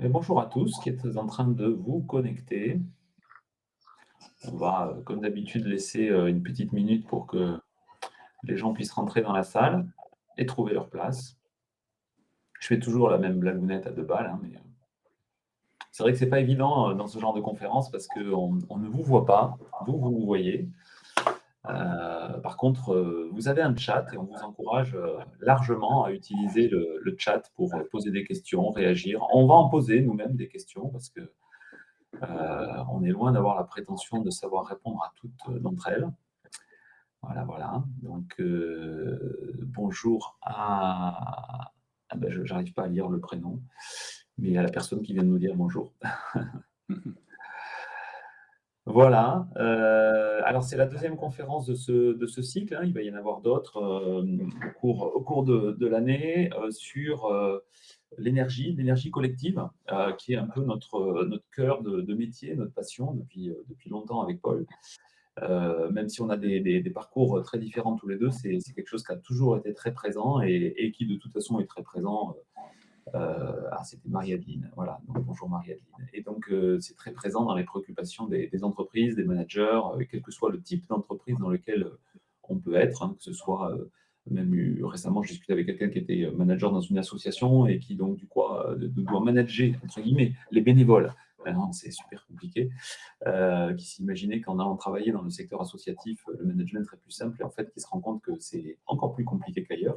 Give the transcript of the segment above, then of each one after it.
Et bonjour à tous qui êtes en train de vous connecter. On va, comme d'habitude, laisser une petite minute pour que les gens puissent rentrer dans la salle et trouver leur place. Je fais toujours la même blagounette à 2 balles, hein, mais c'est vrai que c'est pas évident dans ce genre de conférence parce qu'on ne vous voit pas, vous nous voyez. Par contre, vous avez un chat et on vous encourage largement à utiliser le chat pour poser des questions, réagir. On va en poser nous-mêmes des questions parce que on est loin d'avoir la prétention de savoir répondre à toutes d'entre elles. Voilà, voilà. Donc, bonjour à... Ah ben, je n'arrive pas à lire le prénom, mais à la personne qui vient de nous dire bonjour. Voilà. Alors, c'est la deuxième conférence de ce cycle, hein. Il va y en avoir d'autres au cours de l'année sur l'énergie collective, qui est un peu notre cœur de métier, notre passion depuis longtemps avec Paul. Même si on a des parcours très différents tous les deux, c'est quelque chose qui a toujours été très présent et qui de toute façon est très présent. C'était Marie-Adeline, voilà, donc bonjour Marie-Adeline. Et donc c'est très présent dans les préoccupations des entreprises, des managers, quel que soit le type d'entreprise dans lequel on peut être, hein, que ce soit même récemment, je discutais avec quelqu'un qui était manager dans une association et qui donc du coup doit manager entre guillemets les bénévoles. Non, c'est super compliqué, qui s'imaginait qu'en allant travailler dans le secteur associatif, le management serait plus simple et en fait qui se rend compte que c'est encore plus compliqué qu'ailleurs.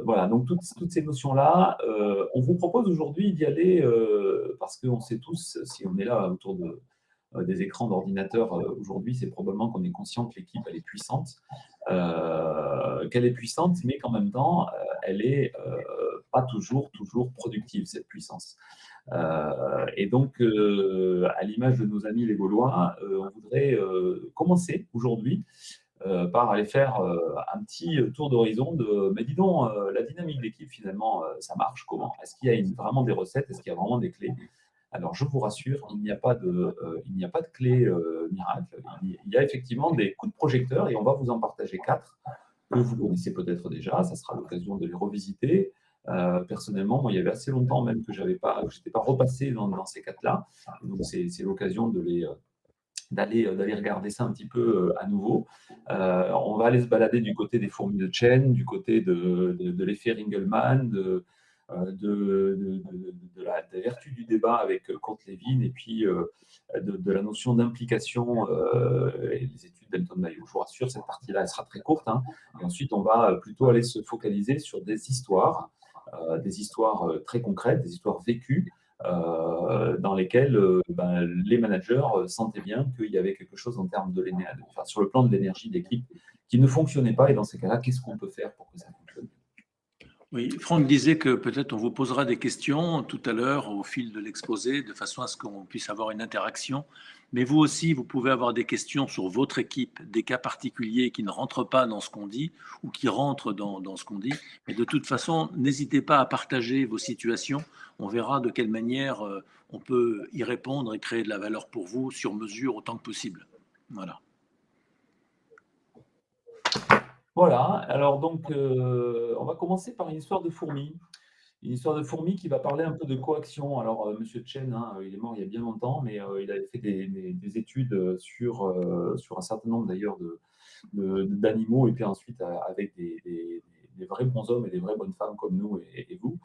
Voilà, donc toutes ces notions-là, on vous propose aujourd'hui d'y aller parce qu'on sait tous, si on est là autour des écrans d'ordinateur aujourd'hui, c'est probablement qu'on est conscient que l'équipe, elle est puissante, qu'elle est puissante, mais qu'en même temps, elle est pas toujours productive, cette puissance. Et donc, à l'image de nos amis les Gaulois, on voudrait commencer aujourd'hui par aller faire un petit tour d'horizon de mais dis donc, la dynamique d'équipe, finalement, ça marche comment? Est-ce qu'il y a vraiment des recettes? Est-ce qu'il y a vraiment des clés? Alors, je vous rassure, il n'y a pas de clé miracle. Il y a effectivement des coups de projecteur et on va vous en partager quatre que vous connaissez peut-être déjà. Ça sera l'occasion de les revisiter. Personnellement, moi, il y avait assez longtemps même que je n'étais pas repassé dans ces quatre-là. Donc, c'est l'occasion d'aller regarder ça un petit peu à nouveau. On va aller se balader du côté des fourmis de Chen, du côté de l'effet Ringelmann, des vertus du débat avec Kurt Lewin et puis de la notion d'implication et les études d'Elton Mayo. Je vous rassure, cette partie-là, elle sera très courte, hein. Et ensuite, on va plutôt aller se focaliser sur des histoires très concrètes, des histoires vécues, dans lesquelles les managers sentaient bien qu'il y avait quelque chose en termes de l'énergie, enfin, sur le plan de l'énergie d'équipe qui ne fonctionnait pas. Et dans ces cas-là, qu'est-ce qu'on peut faire pour que ça fonctionne? Oui, Franck disait que peut-être on vous posera des questions tout à l'heure au fil de l'exposé, de façon à ce qu'on puisse avoir une interaction. Mais vous aussi, vous pouvez avoir des questions sur votre équipe, des cas particuliers qui ne rentrent pas dans ce qu'on dit ou qui rentrent dans ce qu'on dit. Mais de toute façon, n'hésitez pas à partager vos situations. On verra de quelle manière on peut y répondre et créer de la valeur pour vous sur mesure autant que possible. Voilà. Voilà, alors donc on va commencer par une histoire de fourmi. Une histoire de fourmi qui va parler un peu de coaction. Alors, Monsieur Chen, hein, il est mort il y a bien longtemps, mais il avait fait des études sur un certain nombre d'ailleurs d'animaux, et puis ensuite avec des vrais bons hommes et des vraies bonnes femmes comme nous et vous.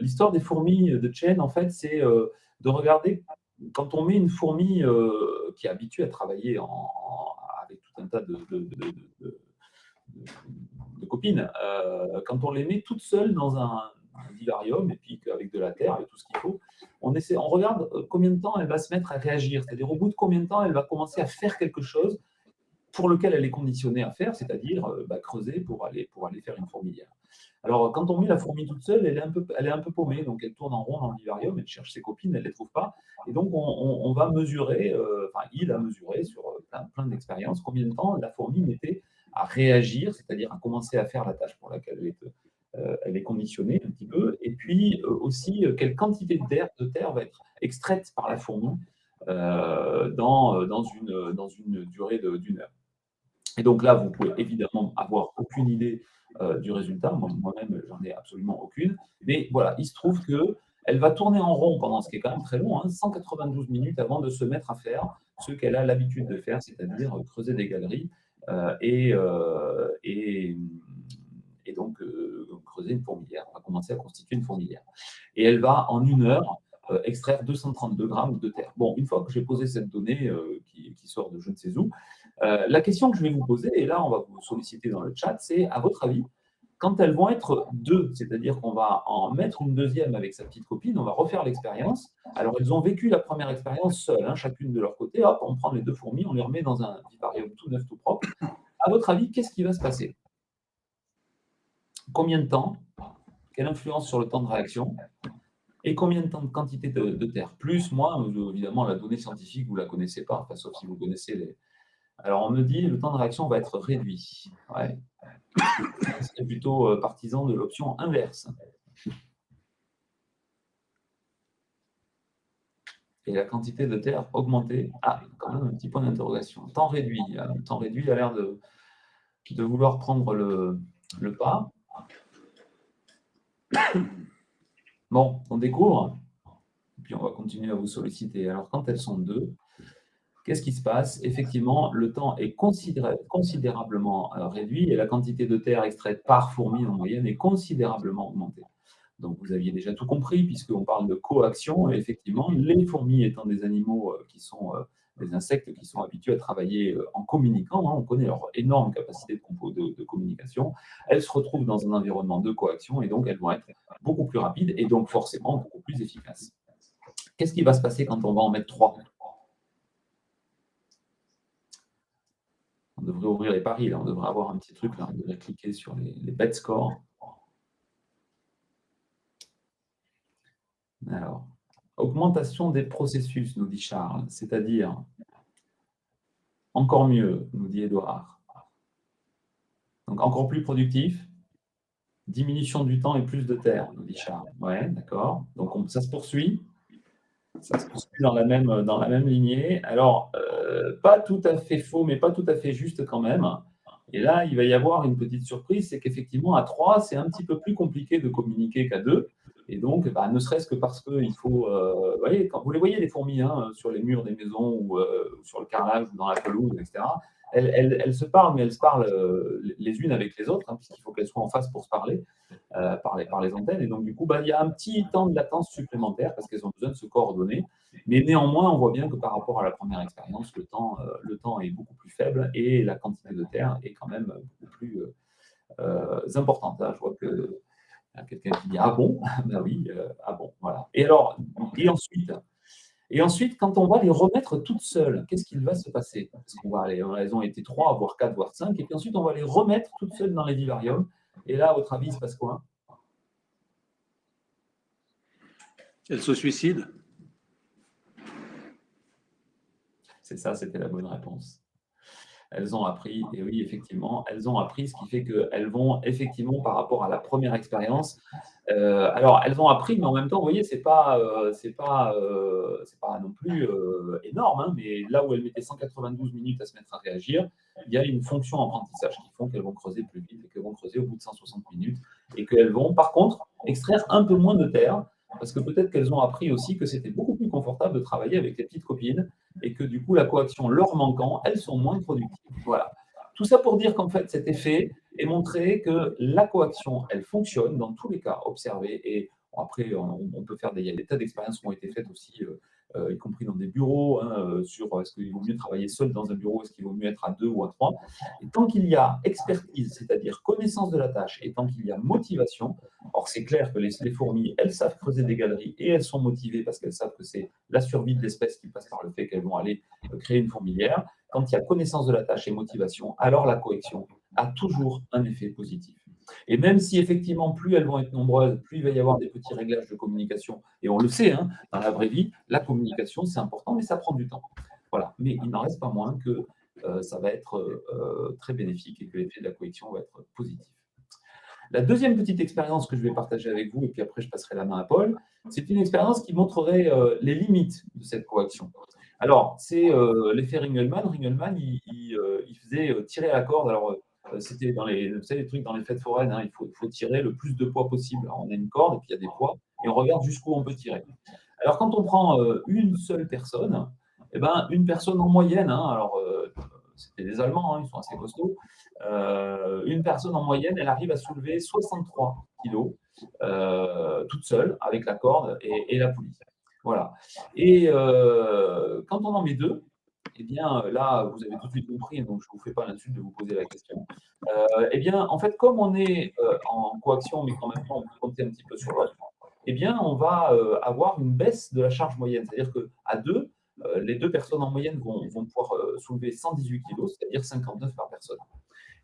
L'histoire des fourmis de Chen, en fait, c'est de regarder quand on met une fourmi qui est habituée à travailler avec tout un tas de copines, quand on les met toutes seules dans un vivarium et puis avec de la terre et tout ce qu'il faut, on regarde combien de temps elle va se mettre à réagir, c'est-à-dire au bout de combien de temps elle va commencer à faire quelque chose pour lequel elle est conditionnée à faire, c'est-à-dire creuser pour aller faire une fourmilière. Alors, quand on met la fourmi toute seule, elle est un peu paumée, donc elle tourne en rond dans le vivarium, elle cherche ses copines, elle ne les trouve pas. Et donc, on va mesurer, il a mesuré sur plein d'expériences, combien de temps la fourmi mettait à réagir, c'est-à-dire à commencer à faire la tâche pour laquelle elle est conditionnée un petit peu, et puis aussi quelle quantité de terre va être extraite par la fourmi dans une durée d'une heure. Et donc là, vous pouvez évidemment avoir aucune idée du résultat. Moi-même, j'en ai absolument aucune. Mais voilà, il se trouve que Elle va tourner en rond pendant ce qui est quand même très long, hein, 192 minutes avant de se mettre à faire ce qu'elle a l'habitude de faire, c'est-à-dire creuser des galeries et donc creuser une fourmilière. On va commencer à constituer une fourmilière. Et elle va, en 1 heure, extraire 232 grammes de terre. Bon, une fois que j'ai posé cette donnée qui sort de je ne sais où, la question que je vais vous poser, et là on va vous solliciter dans le chat, c'est à votre avis, quand elles vont être deux, c'est-à-dire qu'on va en mettre une deuxième avec sa petite copine, on va refaire l'expérience. Alors, elles ont vécu la première expérience seules, hein, chacune de leur côté. Hop, on prend les 2 fourmis, on les remet dans un vivarium tout neuf, tout propre. À votre avis, qu'est-ce qui va se passer? Combien de temps? Quelle influence sur le temps de réaction? Et combien de temps de quantité de terre? Plus, moins, évidemment, la donnée scientifique, vous ne la connaissez pas, enfin, sauf si vous connaissez les… Alors, on me dit le temps de réaction va être réduit. Ouais. Je serais plutôt partisan de l'option inverse. Et la quantité de terre augmentée. Ah, quand même un petit point d'interrogation. Temps réduit. Le temps réduit a l'air de vouloir prendre le pas. Bon, on découvre. Et puis on va continuer à vous solliciter. Alors, quand elles sont deux, qu'est-ce qui se passe? Effectivement, le temps est considérablement réduit et la quantité de terre extraite par fourmi en moyenne est considérablement augmentée. Donc, vous aviez déjà tout compris, puisqu'on parle de coaction. Et effectivement, les fourmis étant des animaux qui sont des insectes qui sont habitués à travailler en communiquant, hein, on connaît leur énorme capacité de communication, elles se retrouvent dans un environnement de coaction et donc elles vont être beaucoup plus rapides et donc forcément beaucoup plus efficaces. Qu'est-ce qui va se passer quand on va en mettre 3? On devrait ouvrir les paris, là. On devrait avoir un petit truc, là. On devrait cliquer sur les bet scores. Alors, augmentation des processus, nous dit Charles, c'est-à-dire encore mieux, nous dit Édouard. Donc, encore plus productif, diminution du temps et plus de terre, nous dit Charles. Ouais, d'accord. Donc, ça se poursuit. Ça se poursuit dans la même lignée. Alors, pas tout à fait faux, mais pas tout à fait juste quand même. Et là, il va y avoir une petite surprise, c'est qu'effectivement, à 3, c'est un petit peu plus compliqué de communiquer qu'à 2. Et donc, ne serait-ce que parce qu'il faut… vous voyez, quand vous les voyez, les fourmis, hein, sur les murs des maisons ou sur le carrelage ou dans la pelouse, etc., elles se parlent, mais elles se parlent les unes avec les autres, hein, puisqu'il faut qu'elles soient en face pour se parler par les antennes. Et donc, du coup, il y a un petit temps de latence supplémentaire parce qu'elles ont besoin de se coordonner. Mais néanmoins, on voit bien que par rapport à la première expérience, le temps est beaucoup plus faible et la quantité de terre est quand même beaucoup plus importante. Là, je vois que y a quelqu'un qui dit « Ah bon ?» Ben oui, ah bon, voilà. Et ensuite, quand on va les remettre toutes seules, qu'est-ce qu'il va se passer? Parce elles ont été 3, voire 4, voire 5, et puis ensuite, on va les remettre toutes seules dans les vivariums. Et là, à votre avis, il se passe quoi? Elles se suicident? C'est ça, c'était la bonne réponse. Elles ont appris, et oui, effectivement, elles ont appris, ce qui fait qu'elles vont, effectivement, par rapport à la première expérience, alors elles ont appris, mais en même temps, vous voyez, c'est pas non plus énorme, hein, mais là où elles mettaient 192 minutes à se mettre à réagir, il y a une fonction apprentissage qui font qu'elles vont creuser plus vite et qu'elles vont creuser au bout de 160 minutes et qu'elles vont, par contre, extraire un peu moins de terre parce que peut-être qu'elles ont appris aussi que c'était beaucoup plus confortable de travailler avec les petites copines et que du coup, la coaction leur manquant, elles sont moins productives. Voilà. Tout ça pour dire qu'en fait, cet effet est montré que la coaction, elle fonctionne dans tous les cas observés. Et après, on peut faire il y a des tas d'expériences qui ont été faites aussi, y compris dans des bureaux, hein, sur est-ce qu'il vaut mieux travailler seul dans un bureau, est-ce qu'il vaut mieux être à 2 ou à 3. Et tant qu'il y a expertise, c'est-à-dire connaissance de la tâche, et tant qu'il y a motivation, or c'est clair que les fourmis, elles savent creuser des galeries et elles sont motivées parce qu'elles savent que c'est la survie de l'espèce qui passe par le fait qu'elles vont aller créer une fourmilière. Quand il y a connaissance de la tâche et motivation, alors la coaction a toujours un effet positif. Et même si effectivement, plus elles vont être nombreuses, plus il va y avoir des petits réglages de communication, et on le sait, hein, dans la vraie vie, la communication, c'est important, mais ça prend du temps. Voilà. Mais il n'en reste pas moins que ça va être très bénéfique et que l'effet de la coaction va être positif. La deuxième petite expérience que je vais partager avec vous, et puis après je passerai la main à Paul, c'est une expérience qui montrerait les limites de cette coaction. Alors, c'est l'effet Ringelmann. Ringelmann, il faisait tirer à la corde. Alors, C'était dans les, vous savez, les trucs dans les fêtes foraines, hein, il faut tirer le plus de poids possible. Alors, on a une corde et puis il y a des poids et on regarde jusqu'où on peut tirer. Alors, quand on prend une seule personne, eh ben, une personne en moyenne, hein, alors c'était des Allemands, hein, ils sont assez costauds, une personne en moyenne, elle arrive à soulever 63 kilos toute seule avec la corde et la poulie. Voilà. Et quand on en met deux, eh bien là, vous avez tout de suite compris, donc je ne vous fais pas l'insulte de vous poser la question. Eh bien, en fait, comme on est en coaction, mais qu'en même temps on peut compter un petit peu sur l'autre, eh bien, on va avoir une baisse de la charge moyenne. C'est-à-dire qu'à deux, les deux personnes en moyenne vont pouvoir soulever 118 kg, c'est-à-dire 59 par personne.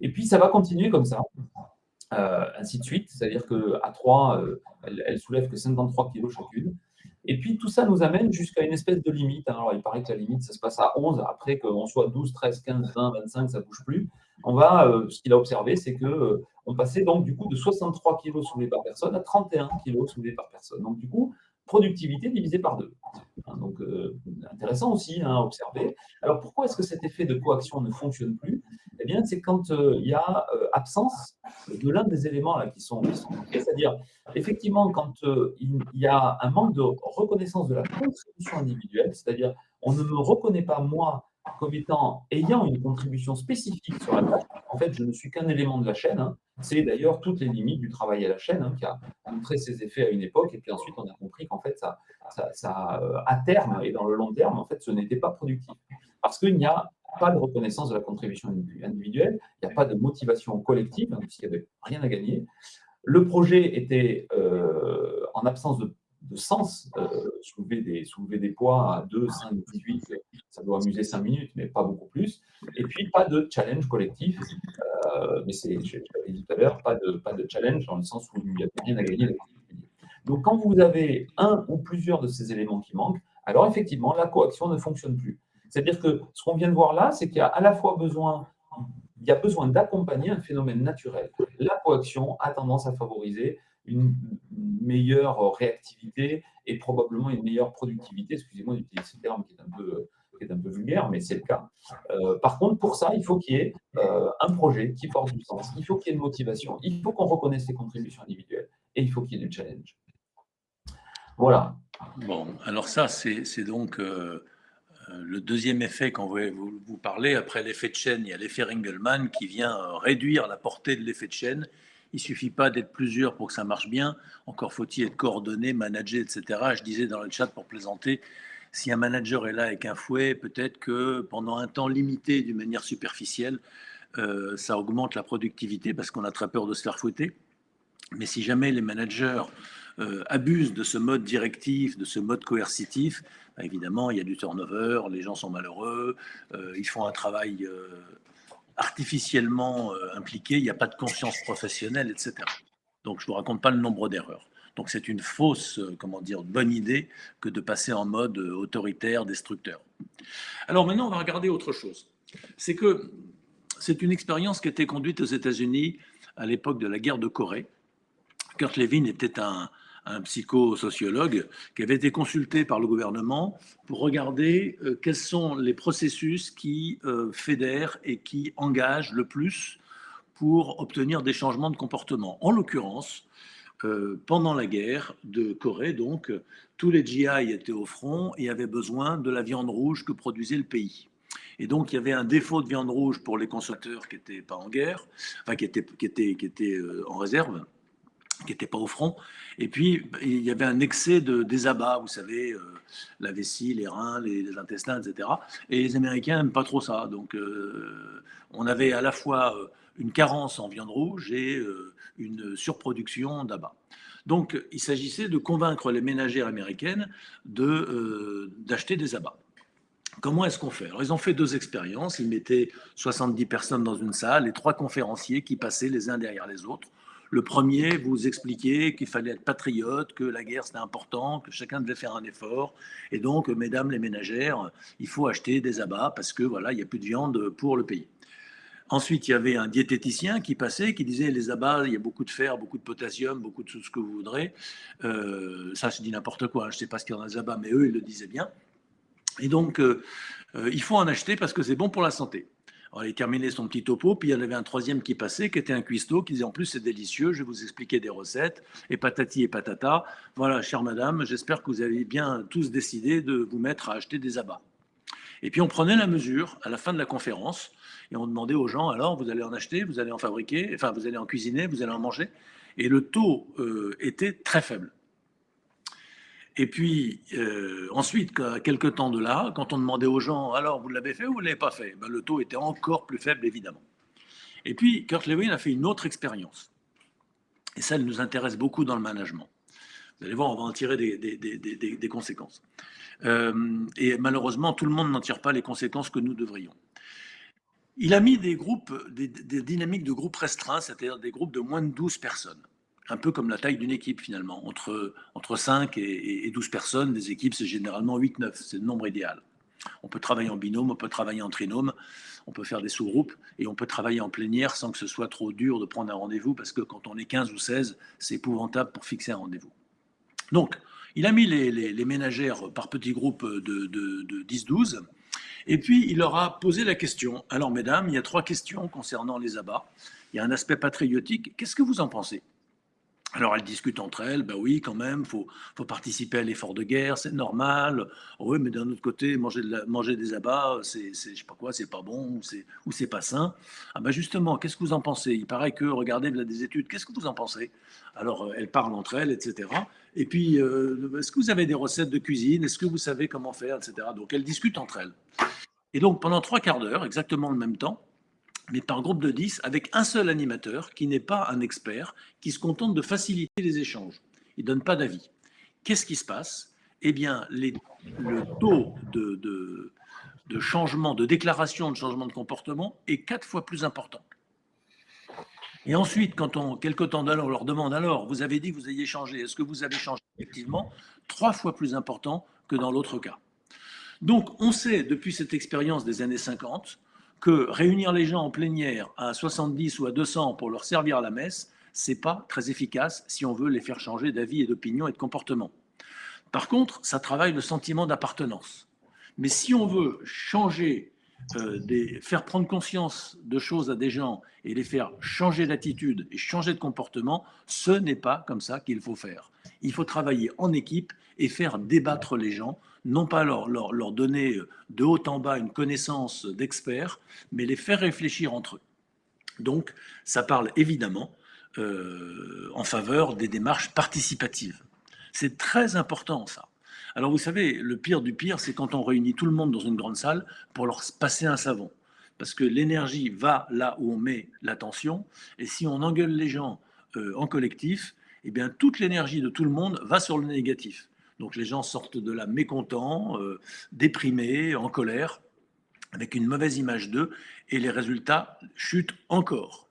Et puis, ça va continuer comme ça, ainsi de suite. C'est-à-dire qu'à 3, elles soulèvent que 53 kg chacune. Et puis, tout ça nous amène jusqu'à une espèce de limite. Alors, il paraît que la limite, ça se passe à 11. Après qu'on soit 12, 13, 15, 20, 25, ça ne bouge plus. Ce qu'il a observé, c'est qu'on passait donc du coup de 63 kg soulevés par personne à 31 kg soulevés par personne. Donc, du coup, productivité divisée par deux. Donc, intéressant aussi à observer. Alors, pourquoi est-ce que cet effet de coaction ne fonctionne plus? Eh bien, c'est quand il y a absence de l'un des éléments là, qui sont manqués, c'est-à-dire, effectivement, quand il y a un manque de reconnaissance de la contribution individuelle, c'est-à-dire, on ne me reconnaît pas, moi, comme ayant une contribution spécifique sur la tâche. En fait, je ne suis qu'un élément de la chaîne. Hein. C'est d'ailleurs toutes les limites du travail à la chaîne qui a montré ses effets à une époque, et puis ensuite, on a compris qu'en fait, à terme et dans le long terme, en fait, ce n'était pas productif. Parce qu'il n'y a pas de reconnaissance de la contribution individuelle, il n'y a pas de motivation collective, puisqu'il n'y avait rien à gagner. Le projet était en absence de sens, soulever des poids à 2, 5, 18, ça doit amuser 5 minutes, mais pas beaucoup plus. Et puis, pas de challenge collectif, mais je l'avais dit tout à l'heure, pas de challenge dans le sens où il n'y a rien à gagner. Donc, quand vous avez un ou plusieurs de ces éléments qui manquent, alors effectivement, la coaction ne fonctionne plus. C'est-à-dire que ce qu'on vient de voir là, c'est qu'il y a à la fois besoin d'accompagner un phénomène naturel. La coaction a tendance à favoriser une meilleure réactivité et probablement une meilleure productivité. Excusez-moi d'utiliser ce terme qui est un peu vulgaire, mais c'est le cas. Par contre, pour ça, il faut qu'il y ait un projet qui porte du sens. Il faut qu'il y ait une motivation. Il faut qu'on reconnaisse les contributions individuelles et il faut qu'il y ait du challenge. Voilà. Bon, alors ça, c'est donc le deuxième effet quand vous parlez. Après l'effet de chaîne, il y a l'effet Ringelmann qui vient réduire la portée de l'effet de chaîne. Il ne suffit pas d'être plusieurs pour que ça marche bien. Encore faut-il être coordonné, managé, etc. Je disais dans le chat pour plaisanter, si un manager est là avec un fouet, peut-être que pendant un temps limité, d'une manière superficielle, ça augmente la productivité parce qu'on a très peur de se faire fouetter. Mais si jamais les managers abusent de ce mode directif, de ce mode coercitif, bah évidemment, il y a du turnover, les gens sont malheureux, ils font un travail artificiellement impliqué, il n'y a pas de conscience professionnelle, etc. Donc, je ne vous raconte pas le nombre d'erreurs. Donc, c'est une fausse, bonne idée que de passer en mode autoritaire, destructeur. Alors maintenant, on va regarder autre chose. C'est que c'est une expérience qui a été conduite aux États-Unis à l'époque de la guerre de Corée. Kurt Lewin était un psychosociologue qui avait été consulté par le gouvernement pour regarder quels sont les processus qui fédèrent et qui engagent le plus pour obtenir des changements de comportement. En l'occurrence, pendant la guerre de Corée, donc, tous les GI étaient au front et avaient besoin de la viande rouge que produisait le pays. Et donc, il y avait un défaut de viande rouge pour les consommateurs qui n'étaient pas en guerre, enfin qui étaient en réserve, qui n'étaient pas au front. Et puis, il y avait un excès des abats, vous savez, la vessie, les reins, les intestins, etc. Et les Américains n'aiment pas trop ça. Donc, on avait à la fois une carence en viande rouge et une surproduction d'abats. Donc, il s'agissait de convaincre les ménagères américaines d'acheter des abats. Comment est-ce qu'on fait? Alors, ils ont fait 2 expériences. Ils mettaient 70 personnes dans une salle et 3 conférenciers qui passaient les uns derrière les autres. Le premier vous expliquait qu'il fallait être patriote, que la guerre c'était important, que chacun devait faire un effort. Et donc, mesdames les ménagères, il faut acheter des abats parce que voilà, il n'y a plus de viande pour le pays. Ensuite, il y avait un diététicien qui passait, qui disait les abats, il y a beaucoup de fer, beaucoup de potassium, beaucoup de tout ce que vous voudrez. Ça, je dis n'importe quoi, je ne sais pas ce qu'il y a dans les abats, mais eux, ils le disaient bien. Et donc, il faut en acheter parce que c'est bon pour la santé. Alors, il terminait son petit topo, puis il y en avait un troisième qui passait, qui était un cuistot, qui disait en plus c'est délicieux, je vais vous expliquer des recettes, et patati et patata. Voilà, chère madame, j'espère que vous avez bien tous décidé de vous mettre à acheter des abats. Et puis on prenait la mesure à la fin de la conférence, et on demandait aux gens, alors vous allez en acheter, vous allez en fabriquer, enfin vous allez en cuisiner, vous allez en manger. Et le taux était très faible. Et puis, ensuite, quelques temps de là, quand on demandait aux gens, alors, vous l'avez fait ou vous ne l'avez pas fait, ben, le taux était encore plus faible, évidemment. Et puis, Kurt Lewin a fait une autre expérience. Et ça, elle nous intéresse beaucoup dans le management. Vous allez voir, on va en tirer des conséquences. Et malheureusement, tout le monde n'en tire pas les conséquences que nous devrions. Il a mis des groupes, des dynamiques de groupes restreints, c'est-à-dire des groupes de moins de 12 personnes. Un peu comme la taille d'une équipe finalement. Entre 5 et 12 personnes, des équipes, c'est généralement 8-9, c'est le nombre idéal. On peut travailler en binôme, on peut travailler en trinôme, on peut faire des sous-groupes et on peut travailler en plénière sans que ce soit trop dur de prendre un rendez-vous parce que quand on est 15 ou 16, c'est épouvantable pour fixer un rendez-vous. Donc, il a mis les ménagères par petits groupes de 10-12 et puis il leur a posé la question. Alors, mesdames, il y a 3 questions concernant les abats. Il y a un aspect patriotique. Qu'est-ce que vous en pensez ? Alors elles discutent entre elles, ben oui, quand même, faut participer à l'effort de guerre, c'est normal. Oh oui, mais d'un autre côté, manger des abats, je sais pas quoi, c'est pas bon ou c'est pas sain. Ah ben justement, qu'est-ce que vous en pensez? Il paraît que, regardez là, des études, qu'est-ce que vous en pensez? Alors elles parlent entre elles, etc. Et puis, est-ce que vous avez des recettes de cuisine? Est-ce que vous savez comment faire, etc. Donc elles discutent entre elles. Et donc pendant 3 quarts d'heure, exactement le même temps, mais par groupe de 10, avec un seul animateur qui n'est pas un expert, qui se contente de faciliter les échanges. Il ne donne pas d'avis. Qu'est-ce qui se passe? Eh bien, le taux de changement, de déclaration de changement de comportement est 4 fois plus important. Et ensuite, quand quelque temps d'alors, on leur demande alors, vous avez dit que vous ayez changé, est-ce que vous avez changé effectivement? 3 fois plus important que dans l'autre cas. Donc, on sait depuis cette expérience des années 50 que réunir les gens en plénière à 70 ou à 200 pour leur servir à la messe, c'est pas très efficace si on veut les faire changer d'avis et d'opinion et de comportement. Par contre, ça travaille le sentiment d'appartenance. Mais si on veut changer, faire prendre conscience de choses à des gens et les faire changer d'attitude et changer de comportement, ce n'est pas comme ça qu'il faut faire. Il faut travailler en équipe et faire débattre les gens, non pas leur donner de haut en bas une connaissance d'experts, mais les faire réfléchir entre eux. Donc, ça parle évidemment en faveur des démarches participatives. C'est très important, ça. Alors, vous savez, le pire du pire, c'est quand on réunit tout le monde dans une grande salle pour leur passer un savon. Parce que l'énergie va là où on met l'attention, et si on engueule les gens en collectif, eh bien, toute l'énergie de tout le monde va sur le négatif. Donc, les gens sortent de là mécontents, déprimés, en colère, avec une mauvaise image d'eux, et les résultats chutent encore.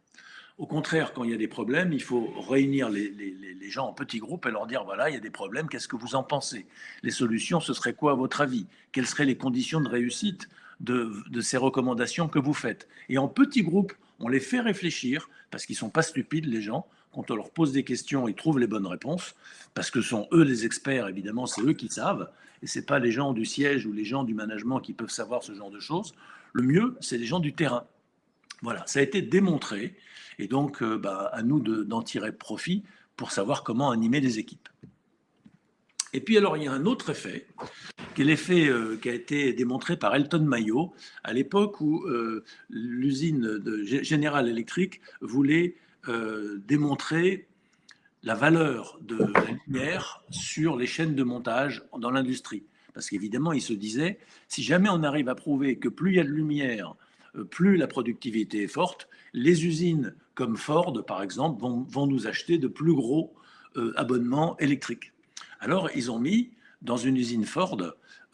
Au contraire, quand il y a des problèmes, il faut réunir les gens en petits groupes et leur dire, voilà, il y a des problèmes, qu'est-ce que vous en pensez? Les solutions, ce serait quoi à votre avis? Quelles seraient les conditions de réussite de ces recommandations que vous faites? Et en petits groupes, on les fait réfléchir, parce qu'ils ne sont pas stupides, les gens. Quand on leur pose des questions, ils trouvent les bonnes réponses, parce que ce sont eux les experts, évidemment, c'est eux qui savent, et ce n'est pas les gens du siège ou les gens du management qui peuvent savoir ce genre de choses. Le mieux, c'est les gens du terrain. Voilà, ça a été démontré, et donc à nous d'en tirer profit pour savoir comment animer les équipes. Et puis alors, il y a un autre effet, qui est l'effet qui a été démontré par Elton Mayo, à l'époque où l'usine de General Electric voulait démontrer la valeur de la lumière sur les chaînes de montage dans l'industrie. Parce qu'évidemment, il se disait, si jamais on arrive à prouver que plus il y a de lumière, plus la productivité est forte, les usines comme Ford, par exemple, vont nous acheter de plus gros abonnements électriques. Alors, ils ont mis dans une usine Ford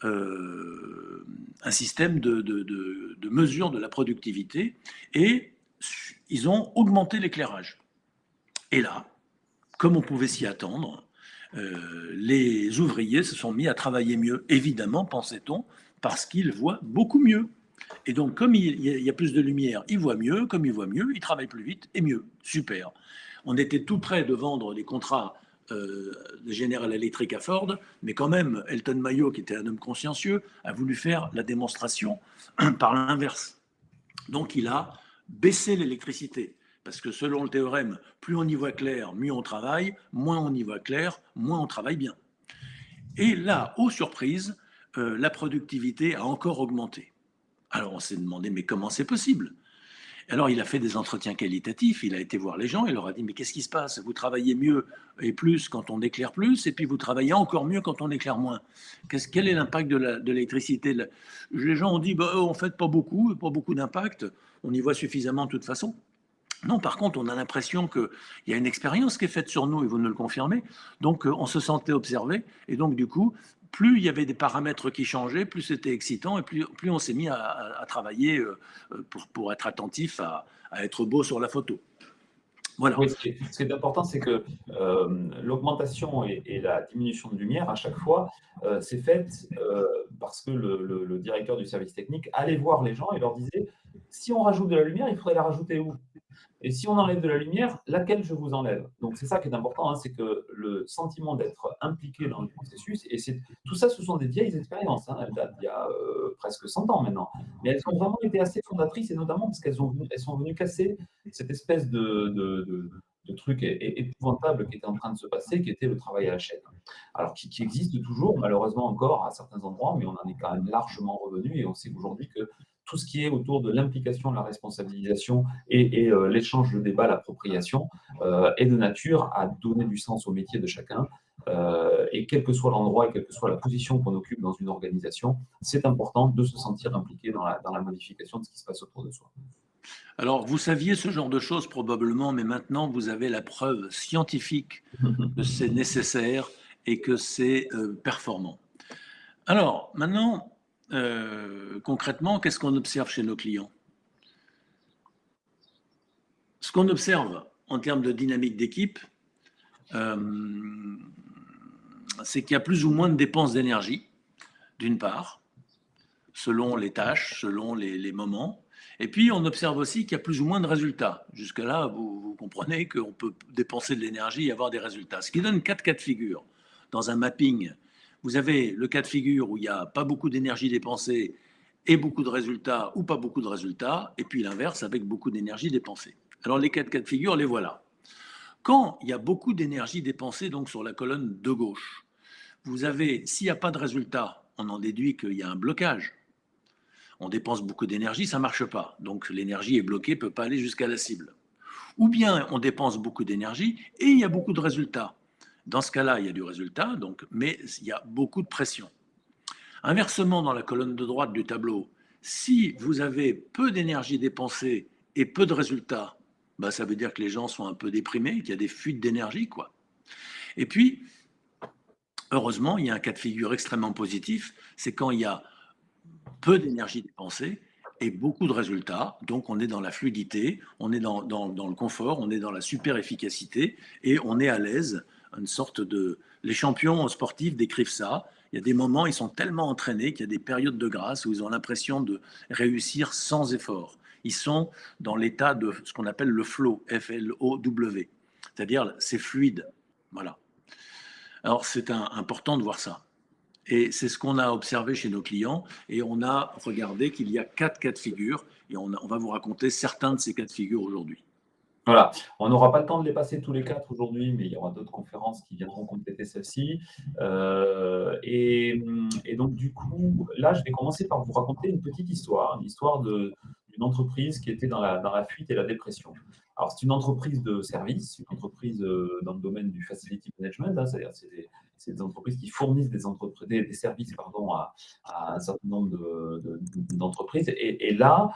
un système de mesure de la productivité et ils ont augmenté l'éclairage. Et là, comme on pouvait s'y attendre, les ouvriers se sont mis à travailler mieux, évidemment, pensait-on, parce qu'ils voient beaucoup mieux. Et donc, comme il y a plus de lumière, ils voient mieux, comme ils voient mieux, ils travaillent plus vite et mieux. Super. On était tout près de vendre les contrats de General Electric à Ford, mais quand même, Elton Mayo, qui était un homme consciencieux, a voulu faire la démonstration par l'inverse. Donc, il a baissé l'électricité. Parce que selon le théorème, plus on y voit clair, mieux on travaille, moins on y voit clair, moins on travaille bien. Et là, aux surprises, la productivité a encore augmenté. Alors on s'est demandé, mais comment c'est possible? Alors il a fait des entretiens qualitatifs, il a été voir les gens, il leur a dit, mais qu'est-ce qui se passe? Vous travaillez mieux et plus quand on éclaire plus, et puis vous travaillez encore mieux quand on éclaire moins. Quel est l'impact de l'électricité? Les gens ont dit, bah, en fait, pas beaucoup d'impact, on y voit suffisamment de toute façon. Non, par contre, on a l'impression qu'il y a une expérience qui est faite sur nous, et vous nous le confirmez. Donc, on se sentait observé. Et donc, du coup, plus il y avait des paramètres qui changeaient, plus c'était excitant, et plus on s'est mis à travailler pour être attentif à être beau sur la photo. Voilà. Oui, ce qui est important, c'est que l'augmentation et la diminution de lumière, à chaque fois, c'est faite parce que le directeur du service technique allait voir les gens et leur disait, si on rajoute de la lumière, il faudrait la rajouter où? Et si on enlève de la lumière, laquelle je vous enlève? Donc c'est ça qui est important, hein, c'est que le sentiment d'être impliqué dans le processus, et tout ça, ce sont des vieilles expériences, hein, elles datent d'il y a presque 100 ans maintenant, mais elles ont vraiment été assez fondatrices, et notamment parce qu'elles sont venues casser cette espèce de truc épouvantable qui était en train de se passer, qui était le travail à la chaîne. Alors qui existe toujours, malheureusement encore à certains endroits, mais on en est quand même largement revenu, et on sait aujourd'hui que tout ce qui est autour de l'implication, de la responsabilisation et l'échange, le débat, l'appropriation est de nature à donner du sens au métier de chacun. Et quel que soit l'endroit et quelle que soit la position qu'on occupe dans une organisation, c'est important de se sentir impliqué dans la modification de ce qui se passe autour de soi. Alors, vous saviez ce genre de choses probablement, mais maintenant, vous avez la preuve scientifique que c'est nécessaire et que c'est performant. Alors, maintenant, concrètement, qu'est-ce qu'on observe chez nos clients? Ce qu'on observe en termes de dynamique d'équipe, c'est qu'il y a plus ou moins de dépenses d'énergie, d'une part, selon les tâches, selon les moments. Et puis, on observe aussi qu'il y a plus ou moins de résultats. Jusque-là, vous comprenez qu'on peut dépenser de l'énergie et avoir des résultats. Ce qui donne 4 cas de figure. Dans un mapping, vous avez le cas de figure où il n'y a pas beaucoup d'énergie dépensée et beaucoup de résultats ou pas beaucoup de résultats, et puis l'inverse avec beaucoup d'énergie dépensée. Alors, les 4 cas de figure, les voilà. Quand il y a beaucoup d'énergie dépensée donc sur la colonne de gauche, vous avez, s'il n'y a pas de résultat, on en déduit qu'il y a un blocage. On dépense beaucoup d'énergie, ça ne marche pas. Donc l'énergie est bloquée, ne peut pas aller jusqu'à la cible. Ou bien on dépense beaucoup d'énergie et il y a beaucoup de résultats. Dans ce cas-là, il y a du résultat, donc, mais il y a beaucoup de pression. Inversement, dans la colonne de droite du tableau, si vous avez peu d'énergie dépensée et peu de résultats, bah, ça veut dire que les gens sont un peu déprimés, qu'il y a des fuites d'énergie, quoi. Et puis, heureusement, il y a un cas de figure extrêmement positif, c'est quand il y a peu d'énergie dépensée et beaucoup de résultats. Donc, on est dans la fluidité, on est dans le confort, on est dans la super efficacité et on est à l'aise. Une sorte de... Les champions sportifs décrivent ça. Il y a des moments, ils sont tellement entraînés qu'il y a des périodes de grâce où ils ont l'impression de réussir sans effort. Ils sont dans l'état de ce qu'on appelle le flow, F-L-O-W. C'est-à-dire, c'est fluide. Voilà. Alors, c'est important de voir ça. Et c'est ce qu'on a observé chez nos clients. Et on a regardé qu'il y a 4 cas de figure. Et on va vous raconter certains de ces cas de figure aujourd'hui. Voilà, on n'aura pas le temps de les passer tous les 4 aujourd'hui, mais il y aura d'autres conférences qui viendront compléter celle-ci. Et donc, du coup, là, je vais commencer par vous raconter une petite histoire, d'une entreprise qui était dans la fuite et la dépression. Alors, c'est une entreprise de service, une entreprise dans le domaine du facility management, hein, c'est-à-dire c'est des entreprises qui fournissent des services à un certain nombre d'entreprises. Et là,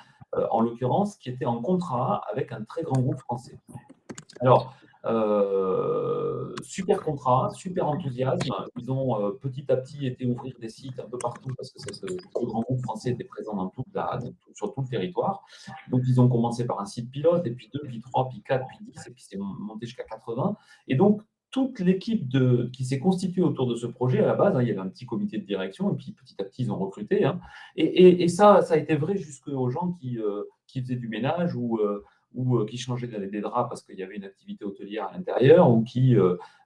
en l'occurrence, qui était en contrat avec un très grand groupe français. Alors, super contrat, super enthousiasme. Ils ont petit à petit été ouvrir des sites un peu partout parce que ce grand groupe français était présent sur tout le territoire. Donc, ils ont commencé par un site pilote, et puis 2, puis 3, puis 4, puis 10, et puis c'est monté jusqu'à 80. Et donc, toute l'équipe qui s'est constituée autour de ce projet, à la base, hein, il y avait un petit comité de direction, et puis petit à petit, ils ont recruté. Hein, et ça a été vrai jusqu'aux gens qui faisaient du ménage ou ou qui changeaient des draps parce qu'il y avait une activité hôtelière à l'intérieur, ou qui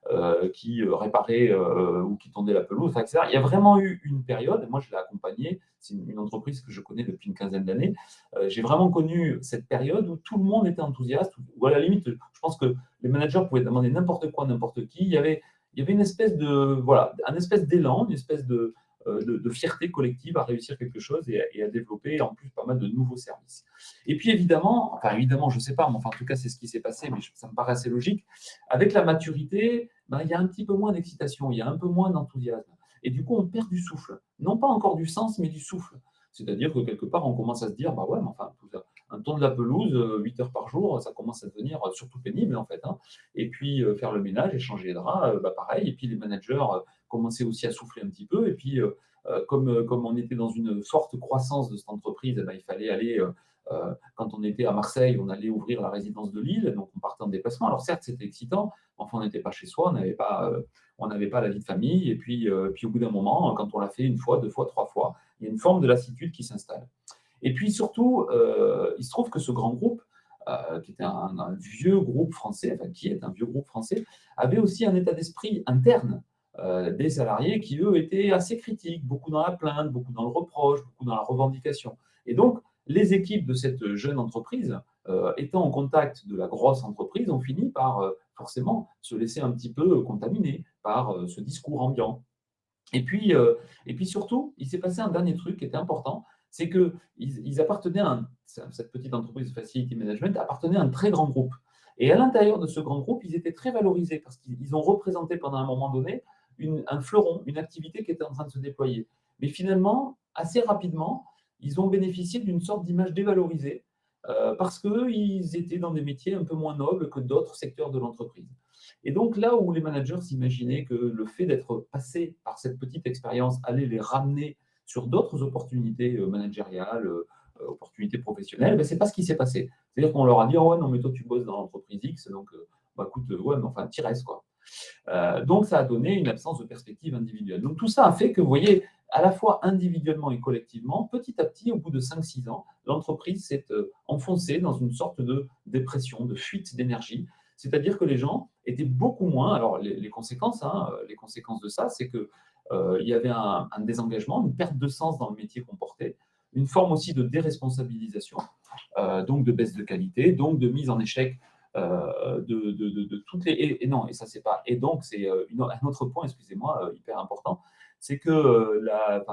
réparait ou qui tondait la pelouse, enfin, etc. Il y a vraiment eu une période, moi je l'ai accompagnée, c'est une entreprise que je connais depuis une quinzaine d'années, j'ai vraiment connu cette période où tout le monde était enthousiaste, ou à la limite, je pense que les managers pouvaient demander n'importe quoi, n'importe qui, il y avait une espèce un espèce d'élan, une espèce de fierté collective à réussir quelque chose et à développer en plus pas mal de nouveaux services. Et puis évidemment, je ne sais pas, mais enfin, en tout cas c'est ce qui s'est passé, mais ça me paraît assez logique, avec la maturité, il y a un petit peu moins d'excitation, il y a un peu moins d'enthousiasme. Et du coup, on perd du souffle. Non pas encore du sens, mais du souffle. C'est-à-dire que quelque part, on commence à se dire, ouais, mais enfin, un tour de la pelouse, 8 heures par jour, ça commence à devenir surtout pénible, en fait. Hein. Et puis, faire le ménage, échanger les draps, pareil. Et puis, les managers commençaient aussi à souffler un petit peu. Et puis, comme on était dans une forte croissance de cette entreprise, il fallait aller, quand on était à Marseille, on allait ouvrir la résidence de Lille, donc on partait en déplacement. Alors certes, c'était excitant, enfin, on n'était pas chez soi, on n'avait pas la vie de famille. Et puis au bout d'un moment, quand on l'a fait une fois, deux fois, trois fois, il y a une forme de lassitude qui s'installe. Et puis surtout, il se trouve que ce grand groupe, qui était un vieux groupe français, enfin qui est un vieux groupe français, avait aussi un état d'esprit interne des salariés qui, eux, étaient assez critiques, beaucoup dans la plainte, beaucoup dans le reproche, beaucoup dans la revendication. Et donc, les équipes de cette jeune entreprise, étant en contact de la grosse entreprise, ont fini par forcément se laisser un petit peu contaminer par ce discours ambiant. Et puis surtout, il s'est passé un dernier truc qui était important, c'est qu'ils appartenaient cette petite entreprise de facility management appartenait à un très grand groupe. Et à l'intérieur de ce grand groupe, ils étaient très valorisés parce qu'ils ont représenté pendant un moment donné un fleuron, une activité qui était en train de se déployer. Mais finalement, assez rapidement, ils ont bénéficié d'une sorte d'image dévalorisée parce qu'ils étaient dans des métiers un peu moins nobles que d'autres secteurs de l'entreprise. Et donc là où les managers s'imaginaient que le fait d'être passé par cette petite expérience allait les ramener sur d'autres opportunités managériales, opportunités professionnelles, ce n'est pas ce qui s'est passé. C'est-à-dire qu'on leur a dit, oh ouais, non, mais toi tu bosses dans l'entreprise X, donc écoute, ouais, mais enfin, t'y restes, quoi. Donc ça a donné une absence de perspective individuelle. Donc tout ça a fait que, vous voyez, à la fois individuellement et collectivement, petit à petit, au bout de 5-6 ans, l'entreprise s'est enfoncée dans une sorte de dépression, de fuite d'énergie. C'est-à-dire que les gens étaient beaucoup moins. Alors, les conséquences de ça, c'est qu'il y avait un désengagement, une perte de sens dans le métier qu'on portait, une forme aussi de déresponsabilisation, donc de baisse de qualité, donc de mise en échec de toutes les. Et non, et ça, c'est pas. Et donc, c'est un autre point, excusez-moi, hyper important, c'est que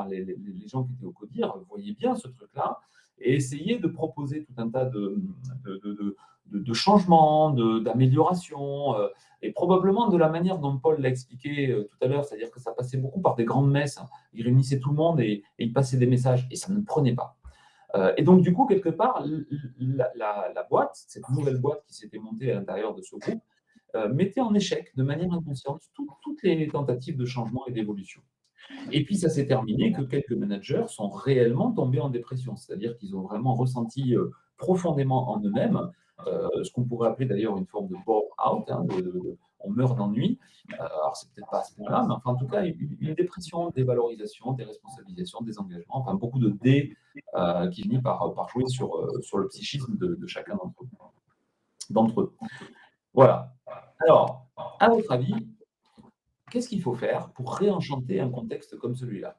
les gens qui étaient au CODIR voyaient bien ce truc-là et essayaient de proposer tout un tas de changements, d'améliorations, et probablement de la manière dont Paul l'a expliqué tout à l'heure, c'est-à-dire que ça passait beaucoup par des grandes messes. Hein. Il réunissait tout le monde et il passait des messages, et ça ne prenait pas. Et donc, du coup, quelque part, la boîte, cette nouvelle boîte qui s'était montée à l'intérieur de ce groupe, mettait en échec de manière inconsciente toutes les tentatives de changement et d'évolution. Et puis, ça s'est terminé que quelques managers sont réellement tombés en dépression, c'est-à-dire qu'ils ont vraiment ressenti profondément en eux-mêmes ce qu'on pourrait appeler d'ailleurs une forme de bore-out, hein, on meurt d'ennui. Alors, c'est peut-être pas à ce point-là, mais enfin, en tout cas, une dépression, dévalorisation, déresponsabilisation, désengagement, enfin, beaucoup de dés qui finit par jouer sur le psychisme de chacun d'entre eux. Voilà. Alors, à votre avis, qu'est-ce qu'il faut faire pour réenchanter un contexte comme celui-là?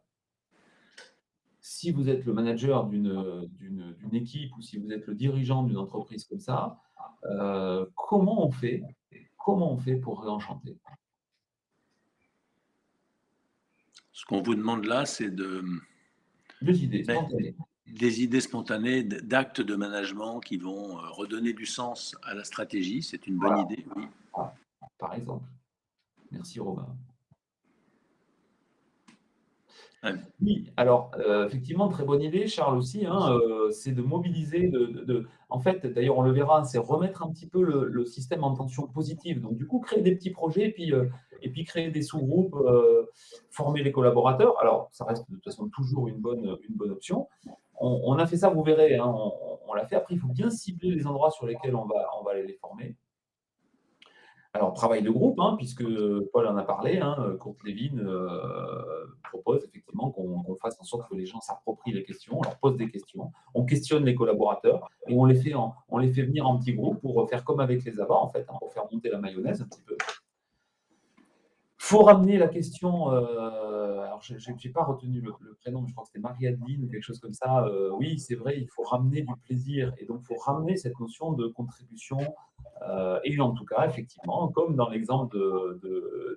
Si vous êtes le manager d'une équipe ou si vous êtes le dirigeant d'une entreprise comme ça, comment on fait pour réenchanter? Ce qu'on vous demande là, c'est Deux idées spontanées. des idées spontanées, d'actes de management qui vont redonner du sens à la stratégie. C'est une bonne idée, oui. Voilà, par exemple. Merci Robin. Oui, alors effectivement, très bonne idée, Charles aussi, hein, c'est de mobiliser, en fait, d'ailleurs on le verra, c'est remettre un petit peu le système en tension positive. Donc du coup, créer des petits projets et puis créer des sous-groupes, former les collaborateurs. Alors ça reste de toute façon toujours une bonne option. On a fait ça, vous verrez, hein, on l'a fait. Après, il faut bien cibler les endroits sur lesquels on va aller les former. Alors, travail de groupe, hein, puisque Paul en a parlé, hein, Kurt Lewin propose effectivement qu'on fasse en sorte que les gens s'approprient les questions, on leur pose des questions, on questionne les collaborateurs et on les fait venir en petits groupes pour faire comme avec les abats, en fait, hein, pour faire monter la mayonnaise un petit peu. Faut ramener la question, alors je n'ai pas retenu le prénom, mais je crois que c'était Marie-Adeline ou quelque chose comme ça. Oui, c'est vrai, il faut ramener du plaisir et donc il faut ramener cette notion de contribution. Et en tout cas, effectivement, comme dans l'exemple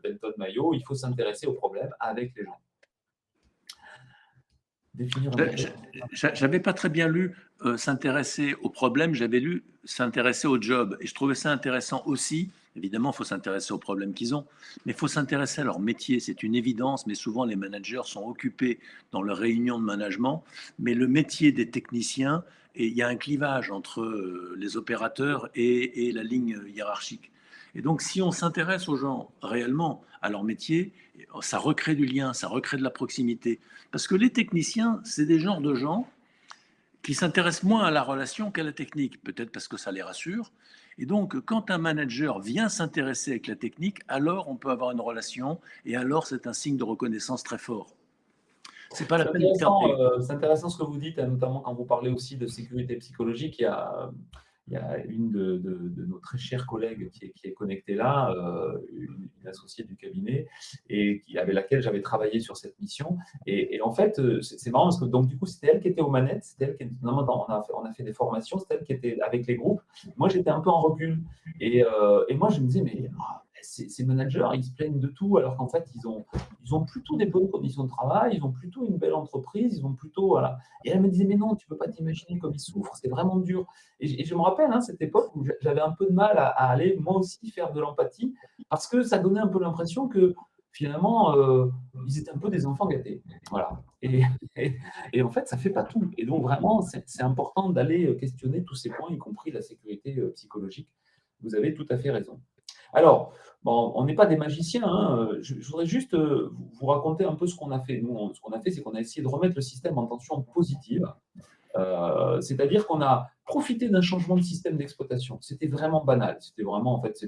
d'Elton Maillot, il faut s'intéresser aux problèmes avec les gens. Définir un métier. J'avais pas très bien lu s'intéresser aux problèmes, j'avais lu s'intéresser au job. Et je trouvais ça intéressant aussi. Évidemment, il faut s'intéresser aux problèmes qu'ils ont, mais il faut s'intéresser à leur métier. C'est une évidence, mais souvent les managers sont occupés dans leurs réunions de management. Mais le métier des techniciens, et il y a un clivage entre les opérateurs et la ligne hiérarchique. Et donc, si on s'intéresse aux gens réellement, à leur métier, ça recrée du lien, ça recrée de la proximité. Parce que les techniciens, c'est des genres de gens qui s'intéressent moins à la relation qu'à la technique, peut-être parce que ça les rassure. Et donc, quand un manager vient s'intéresser avec la technique, alors on peut avoir une relation, et alors c'est un signe de reconnaissance très fort. C'est pas la peine de faire des... C'est intéressant ce que vous dites, notamment quand vous parlez aussi de sécurité psychologique. Il y a une de nos très chers collègues qui est connectée là, une associée du cabinet, et avec laquelle j'avais travaillé sur cette mission. Et en fait, c'est marrant parce que donc, du coup, c'était elle qui était aux manettes, c'était elle qui était, on a fait des formations, c'était elle qui était avec les groupes. Moi, j'étais un peu en recul. Et moi, je me disais, mais ces managers, ils se plaignent de tout, alors qu'en fait, ils ont plutôt des bonnes conditions de travail, ils ont plutôt une belle entreprise, ils ont plutôt. Voilà. Et elle me disait, mais non, tu ne peux pas t'imaginer comme ils souffrent, c'est vraiment dur. Et je me rappelle, hein, cette époque où j'avais un peu de mal à aller, moi aussi, faire de l'empathie, parce que ça donnait un peu l'impression que finalement, ils étaient un peu des enfants gâtés. Voilà. Et en fait, ça ne fait pas tout. Et donc, vraiment, c'est important d'aller questionner tous ces points, y compris la sécurité psychologique. Vous avez tout à fait raison. Alors, bon, on n'est pas des magiciens, hein. Je voudrais juste vous raconter un peu ce qu'on a fait. Nous, ce qu'on a fait, c'est qu'on a essayé de remettre le système en tension positive. C'est-à-dire qu'on a profité d'un changement de système d'exploitation. C'était vraiment banal. C'était vraiment, en fait,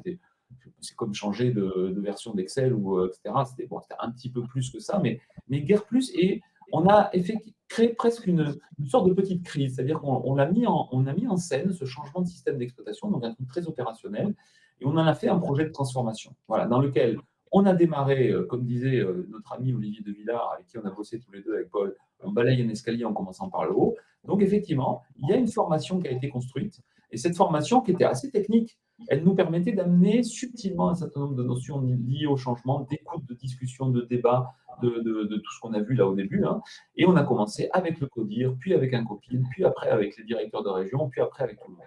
c'est comme changer de version d'Excel ou etc. C'était un petit peu plus que ça, mais guère plus. Et on a créé presque une sorte de petite crise. C'est-à-dire qu'on a mis en scène ce changement de système d'exploitation, donc un truc très opérationnel, et on en a fait un projet de transformation, voilà, dans lequel on a démarré, comme disait notre ami Olivier de Villard, avec qui on a bossé tous les deux avec Paul, on balaye un escalier en commençant par le haut. Donc, effectivement, il y a une formation qui a été construite, et cette formation, qui était assez technique, elle nous permettait d'amener subtilement un certain nombre de notions liées au changement, d'écoute, de discussion, de débat, de tout ce qu'on a vu là au début. Hein. Et on a commencé avec le CODIR, puis avec un copine, puis après avec les directeurs de région, puis après avec tout le monde.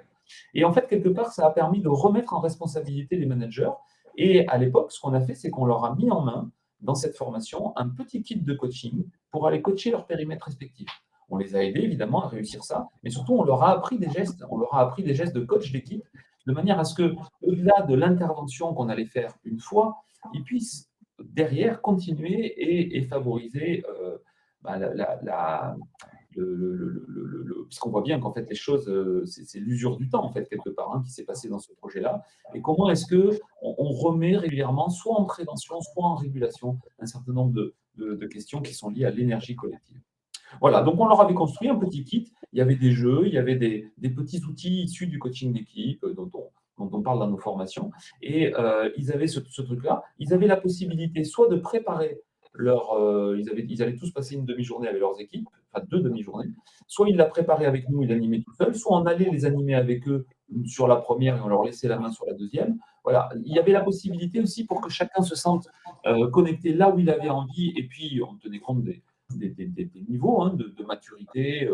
Et en fait, quelque part, ça a permis de remettre en responsabilité les managers. Et à l'époque, ce qu'on a fait, c'est qu'on leur a mis en main, dans cette formation, un petit kit de coaching pour aller coacher leur périmètre respectif. On les a aidés, évidemment, à réussir ça, mais surtout, on leur a appris des gestes. On leur a appris des gestes de coach d'équipe, de manière à ce que, au-delà de l'intervention qu'on allait faire une fois, ils puissent derrière continuer et favoriser puisqu'on voit bien qu'en fait les choses, c'est l'usure du temps en fait quelque part qui s'est passé dans ce projet-là. Et comment est-ce que on remet régulièrement, soit en prévention, soit en régulation, un certain nombre de questions qui sont liées à l'énergie collective. Voilà, donc on leur avait construit un petit kit. Il y avait des jeux, il y avait des petits outils issus du coaching d'équipe dont on parle dans nos formations. Et ils avaient ce truc-là. Ils avaient la possibilité soit de préparer ils allaient tous passer une demi-journée avec leurs équipes, enfin 2 demi-journées. Soit ils la préparaient avec nous, ils l'animaient tout seuls, soit on allait les animer avec eux sur la première et on leur laissait la main sur la deuxième. Voilà, il y avait la possibilité aussi pour que chacun se sente connecté là où il avait envie, et puis on tenait compte des niveaux de maturité,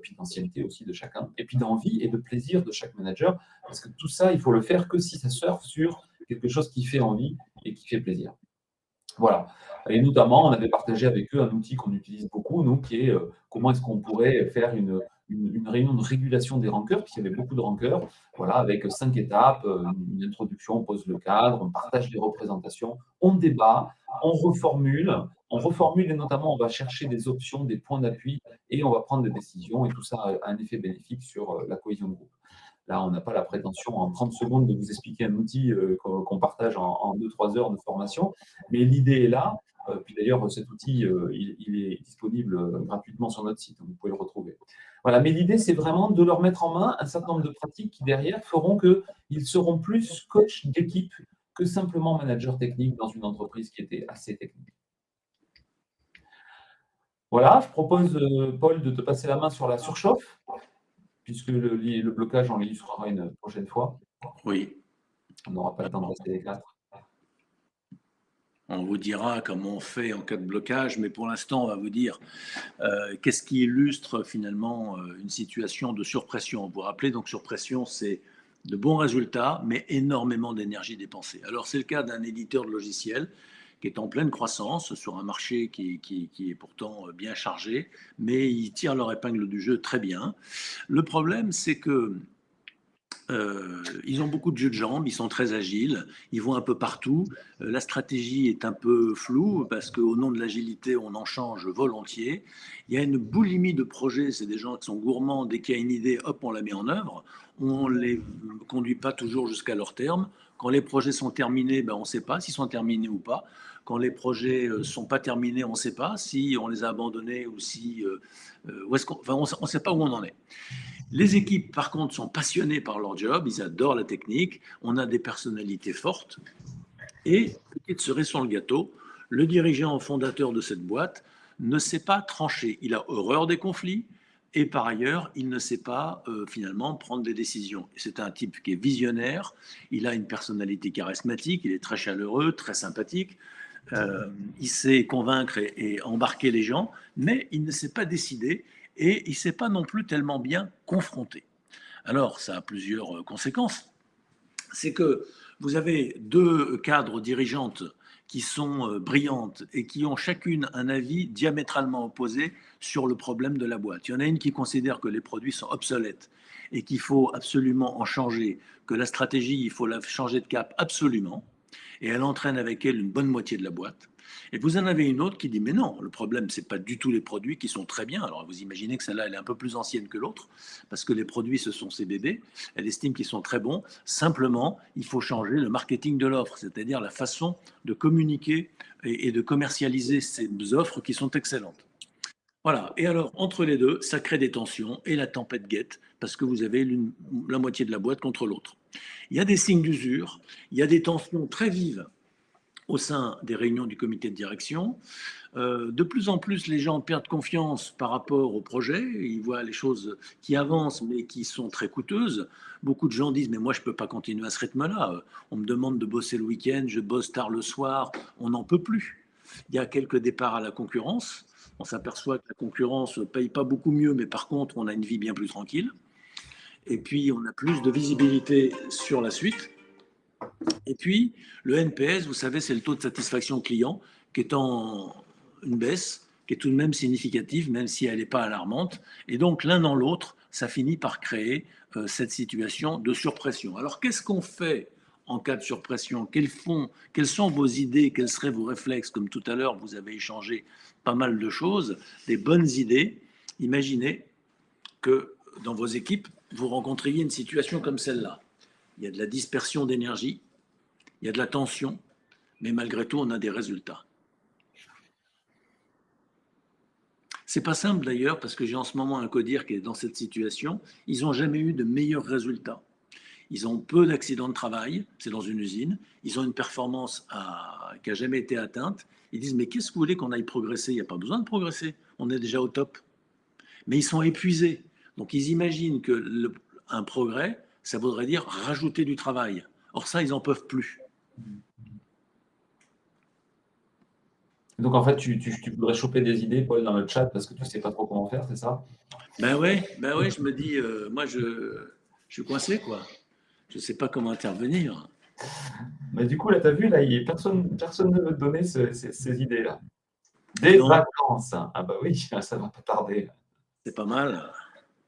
puis d'ancienneté aussi de chacun, et puis d'envie et de plaisir de chaque manager, parce que tout ça, il faut le faire que si ça surfe sur quelque chose qui fait envie et qui fait plaisir. Voilà. Et notamment, on avait partagé avec eux un outil qu'on utilise beaucoup, nous, qui est comment est-ce qu'on pourrait faire une réunion de régulation des rancœurs, puisqu'il y avait beaucoup de rancœurs, voilà, avec 5 étapes, une introduction, on pose le cadre, on partage les représentations, on débat, on reformule et notamment on va chercher des options, des points d'appui et on va prendre des décisions et tout ça a un effet bénéfique sur la cohésion de groupe. Là, on n'a pas la prétention en 30 secondes de vous expliquer un outil qu'on partage en 2-3 heures de formation, mais l'idée est là. Puis d'ailleurs, cet outil, il est disponible gratuitement sur notre site, vous pouvez le retrouver. Voilà, mais l'idée, c'est vraiment de leur mettre en main un certain nombre de pratiques qui, derrière, feront qu'ils seront plus coachs d'équipe que simplement managers techniques dans une entreprise qui était assez technique. Voilà, je propose, Paul, de te passer la main sur la surchauffe, puisque le blocage, on l'illustrera une prochaine fois. Oui. On n'aura pas le temps de rester les 4. On vous dira comment on fait en cas de blocage, mais pour l'instant, on va vous dire qu'est-ce qui illustre finalement une situation de surpression. Vous vous rappelez, donc surpression, c'est de bons résultats, mais énormément d'énergie dépensée. Alors, c'est le cas d'un éditeur de logiciels qui est en pleine croissance sur un marché qui est pourtant bien chargé, mais ils tirent leur épingle du jeu très bien. Le problème, c'est que ils ont beaucoup de jeux de jambes, ils sont très agiles, ils vont un peu partout. La stratégie est un peu floue parce qu'au nom de l'agilité, on en change volontiers. Il y a une boulimie de projets, c'est des gens qui sont gourmands, dès qu'il y a une idée, hop, on la met en œuvre. On ne les conduit pas toujours jusqu'à leur terme. Quand les projets sont terminés, ben, on ne sait pas s'ils sont terminés ou pas. Quand les projets ne sont pas terminés, on ne sait pas si on les a abandonnés ou si... enfin, on ne sait pas où on en est. Les équipes, par contre, sont passionnées par leur job, ils adorent la technique, on a des personnalités fortes. Et, petite cerise sur le gâteau, le dirigeant fondateur de cette boîte ne sait pas trancher. Il a horreur des conflits et par ailleurs, il ne sait pas finalement prendre des décisions. C'est un type qui est visionnaire, il a une personnalité charismatique, il est très chaleureux, très sympathique. Il sait convaincre et embarquer les gens, mais il ne sait pas décider et il ne s'est pas non plus tellement bien confronté. Alors, ça a plusieurs conséquences. C'est que vous avez deux cadres dirigeantes qui sont brillantes et qui ont chacune un avis diamétralement opposé sur le problème de la boîte. Il y en a une qui considère que les produits sont obsolètes et qu'il faut absolument en changer, que la stratégie, il faut la changer de cap absolument, et elle entraîne avec elle une bonne moitié de la boîte. Et vous en avez une autre qui dit, mais non, le problème, ce n'est pas du tout les produits qui sont très bien. Alors vous imaginez que celle-là, elle est un peu plus ancienne que l'autre, parce que les produits, ce sont ses bébés. Elle estime qu'ils sont très bons. Simplement, il faut changer le marketing de l'offre, c'est-à-dire la façon de communiquer et de commercialiser ces offres qui sont excellentes. Voilà. Et alors, entre les deux, ça crée des tensions et la tempête guette, parce que vous avez la moitié de la boîte contre l'autre. Il y a des signes d'usure, il y a des tensions très vives au sein des réunions du comité de direction. De plus en plus, les gens perdent confiance par rapport au projet. Ils voient les choses qui avancent, mais qui sont très coûteuses. Beaucoup de gens disent, mais moi, je ne peux pas continuer à ce rythme-là. On me demande de bosser le week-end, je bosse tard le soir, on n'en peut plus. Il y a quelques départs à la concurrence. On s'aperçoit que la concurrence ne paye pas beaucoup mieux, mais par contre, on a une vie bien plus tranquille. Et puis, on a plus de visibilité sur la suite. Et puis, le NPS, vous savez, c'est le taux de satisfaction client qui est en une baisse, qui est tout de même significative, même si elle n'est pas alarmante. Et donc, l'un dans l'autre, ça finit par créer cette situation de surpression. Alors, qu'est-ce qu'on fait en cas de surpression? Quelles sont vos idées? Quels seraient vos réflexes? Comme tout à l'heure, vous avez échangé pas mal de choses, des bonnes idées. Imaginez que dans vos équipes, vous rencontriez une situation comme celle-là. Il y a de la dispersion d'énergie, il y a de la tension, mais malgré tout, on a des résultats. C'est pas simple d'ailleurs, parce que j'ai en ce moment un codir qui est dans cette situation. Ils n'ont jamais eu de meilleurs résultats. Ils ont peu d'accidents de travail, c'est dans une usine. Ils ont une performance qui n'a jamais été atteinte. Ils disent, mais qu'est-ce que vous voulez qu'on aille progresser? Il n'y a pas besoin de progresser, on est déjà au top. Mais ils sont épuisés. Donc ils imaginent que un progrès, ça voudrait dire rajouter du travail. Or ça, ils n'en peuvent plus. Donc, en fait, tu voudrais choper des idées, Paul, dans le chat parce que tu ne sais pas trop comment faire, c'est ça? Ben ouais, je me dis, moi, je suis coincé, quoi. Je ne sais pas comment intervenir. Mais du coup, là, tu as vu, là, personne ne veut te donner ces idées-là. Des Non, vacances. Ah bah oui, ça va pas tarder. c'est pas mal.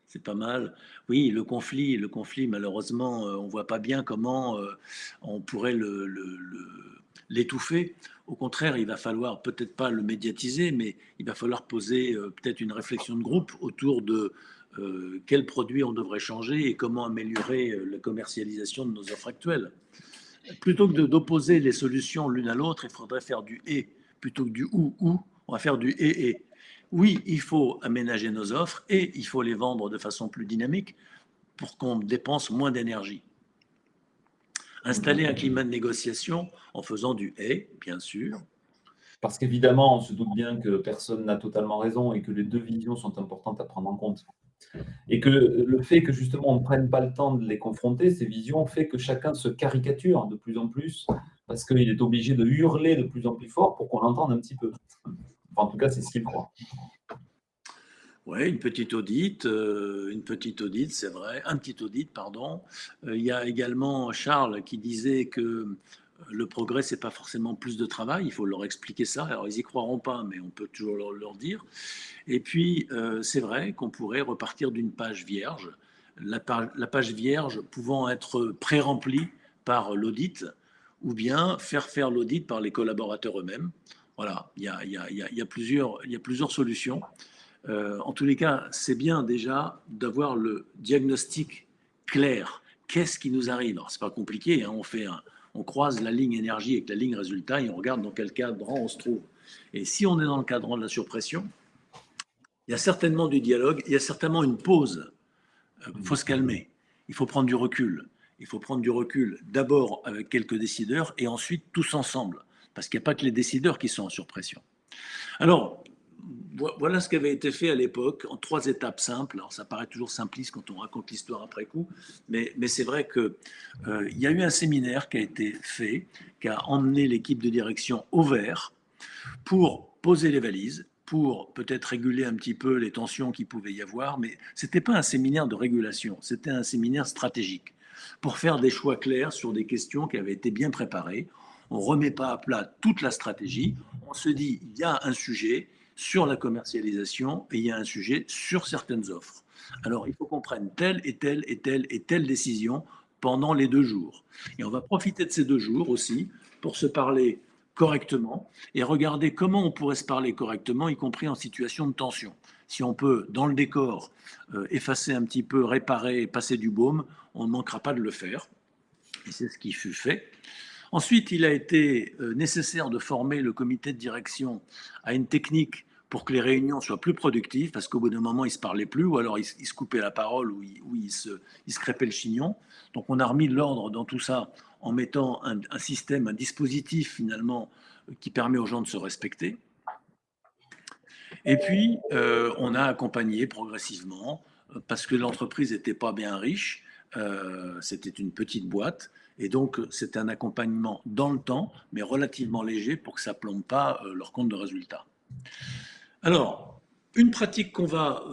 C'est pas mal. Oui, le conflit, malheureusement, on voit pas bien comment on pourrait l'étouffer. Au contraire, il va falloir peut-être pas le médiatiser, mais il va falloir poser peut-être une réflexion de groupe autour de quels produits on devrait changer et comment améliorer la commercialisation de nos offres actuelles. Plutôt que d'opposer les solutions l'une à l'autre, il faudrait faire du et plutôt que du ou, on va faire du et. Oui, il faut aménager nos offres et il faut les vendre de façon plus dynamique pour qu'on dépense moins d'énergie. Installer un climat de négociation en faisant du et, bien sûr. Parce qu'évidemment, on se doute bien que personne n'a totalement raison et que les deux visions sont importantes à prendre en compte. Et que le fait que justement on ne prenne pas le temps de les confronter, ces visions, fait que chacun se caricature de plus en plus, parce qu'il est obligé de hurler de plus en plus fort pour qu'on l'entende un petit peu. Enfin, en tout cas, c'est ce qu'il croit. Oui, une petite audite, c'est vrai, un petit audit, pardon. Il y a également Charles qui disait que le progrès, c'est pas forcément plus de travail, il faut leur expliquer ça. Alors, ils y croiront pas, mais on peut toujours leur dire. Et puis, c'est vrai qu'on pourrait repartir d'une page vierge, la page vierge pouvant être pré-remplie par l'audit, ou bien faire l'audit par les collaborateurs eux-mêmes. Voilà, il y a plusieurs solutions. En tous les cas, c'est bien déjà d'avoir le diagnostic clair. Qu'est-ce qui nous arrive? Alors, c'est pas compliqué, hein, on croise la ligne énergie avec la ligne résultat et on regarde dans quel cadran on se trouve. Et si on est dans le cadran de la surpression, il y a certainement du dialogue, il y a certainement une pause. Il faut se calmer, il faut prendre du recul. Il faut prendre du recul d'abord avec quelques décideurs et ensuite tous ensemble, parce qu'il n'y a pas que les décideurs qui sont en surpression. Alors, voilà ce qui avait été fait à l'époque en 3 étapes simples. Alors, ça paraît toujours simpliste quand on raconte l'histoire après coup, mais c'est vrai qu'il y a eu un séminaire qui a été fait, qui a emmené l'équipe de direction au vert pour poser les valises, pour peut-être réguler un petit peu les tensions qu'il pouvait y avoir, mais ce n'était pas un séminaire de régulation, c'était un séminaire stratégique pour faire des choix clairs sur des questions qui avaient été bien préparées. On ne remet pas à plat toute la stratégie, on se dit il y a un sujet sur la commercialisation et il y a un sujet sur certaines offres. Alors il faut qu'on prenne telle et telle et telle et telle décision pendant les 2 jours. Et on va profiter de ces 2 jours aussi pour se parler correctement et regarder comment on pourrait se parler correctement, y compris en situation de tension. Si on peut, dans le décor, effacer un petit peu, réparer, passer du baume, on ne manquera pas de le faire. Et c'est ce qui fut fait. Ensuite, il a été nécessaire de former le comité de direction à une technique pour que les réunions soient plus productives, parce qu'au bout d'un moment, ils ne se parlaient plus, ou alors ils se coupaient la parole, ou ils se crêpaient le chignon. Donc on a remis de l'ordre dans tout ça en mettant un système, un dispositif finalement qui permet aux gens de se respecter. Et puis, on a accompagné progressivement, parce que l'entreprise n'était pas bien riche, c'était une petite boîte, et donc c'est un accompagnement dans le temps, mais relativement léger pour que ça ne plombe pas leur compte de résultat. Alors, une pratique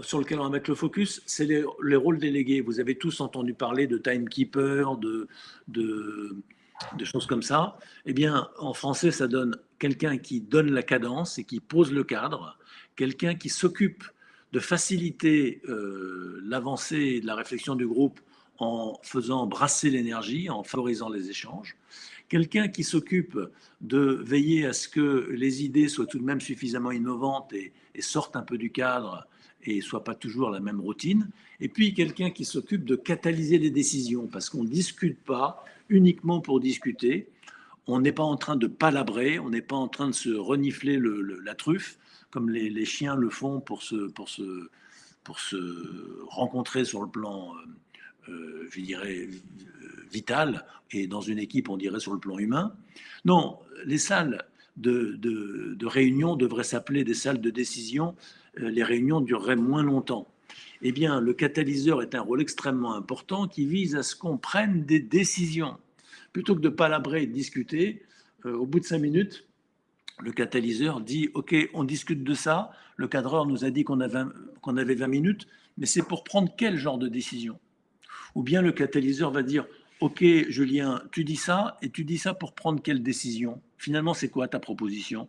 sur laquelle on va mettre le focus, c'est les rôles délégués. Vous avez tous entendu parler de timekeeper, de choses comme ça. Eh bien, en français, ça donne quelqu'un qui donne la cadence et qui pose le cadre, quelqu'un qui s'occupe de faciliter l'avancée de la réflexion du groupe en faisant brasser l'énergie, en favorisant les échanges, quelqu'un qui s'occupe de veiller à ce que les idées soient tout de même suffisamment innovantes et sortent un peu du cadre et ne soient pas toujours la même routine, et puis quelqu'un qui s'occupe de catalyser les décisions, parce qu'on ne discute pas uniquement pour discuter, on n'est pas en train de palabrer, on n'est pas en train de se renifler la truffe, comme les chiens le font pour se rencontrer sur le plan, je dirais, vital, et dans une équipe, on dirait sur le plan humain. Non, les salles de réunion devraient s'appeler des salles de décision. Les réunions dureraient moins longtemps. Eh bien, le catalyseur est un rôle extrêmement important qui vise à ce qu'on prenne des décisions. Plutôt que de palabrer et de discuter, au bout de 5 minutes, le catalyseur dit « Ok, on discute de ça, le cadreur nous a dit qu'on avait 20 minutes, mais c'est pour prendre quel genre de décision ?» Ou bien le catalyseur va dire « Ok, Julien, tu dis ça, et tu dis ça pour prendre quelle décision? Finalement, c'est quoi ta proposition ?»